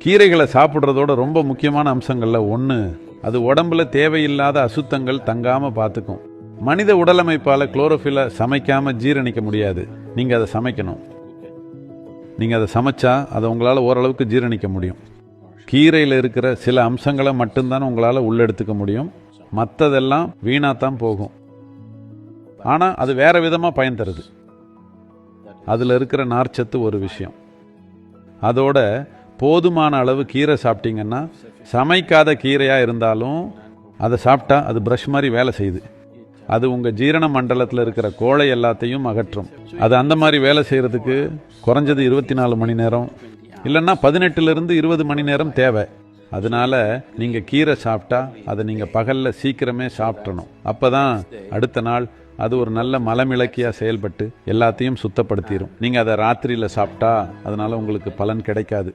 கீரைகளை சாப்பிட்றதோட ரொம்ப முக்கியமான அம்சங்கள்ல ஒன்று, அது உடம்புல தேவையில்லாத அசுத்தங்கள் தங்காமல் பார்த்துக்கும். மனித உடலமைப்பால் குளோரோஃபிலை சமைக்காமல் ஜீரணிக்க முடியாது. நீங்கள் அதை சமைக்கணும். நீங்கள் அதை சமைச்சா அதை உங்களால் ஓரளவுக்கு ஜீரணிக்க முடியும். கீரையில் இருக்கிற சில அம்சங்களை மட்டும்தான் உங்களால் உள்ளெடுத்துக்க முடியும். மற்றதெல்லாம் வீணாத்தான் போகும். ஆனால் அது வேற விதமாக பயன் தருது. அதில் இருக்கிற நார்ச்சத்து ஒரு விஷயம். அதோட போதுமான அளவு கீரை சாப்பிட்டீங்கன்னா, சமைக்காத கீரையாக இருந்தாலும் அதை சாப்பிட்டா அது ப்ரஷ் மாதிரி வேலை செய்யுது. அது உங்கள் ஜீரண மண்டலத்தில் இருக்கிற கோழை எல்லாத்தையும் அகற்றும். அது அந்த மாதிரி வேலை செய்கிறதுக்கு குறைஞ்சது 24 மணி நேரம் இல்லைன்னா 18லிருந்து 20 மணி நேரம் தேவை. அதனால நீங்கள் கீரை சாப்பிட்டா அதை நீங்கள் பகலில் சீக்கிரமே சாப்பிட்றணும். அப்போ தான் அடுத்த நாள் அது ஒரு நல்ல மலமிளக்கியாக செயல்பட்டு எல்லாத்தையும் சுத்தப்படுத்திடும். நீங்கள் அதை ராத்திரியில் சாப்பிட்டா அதனால் உங்களுக்கு பலன் கிடைக்காது.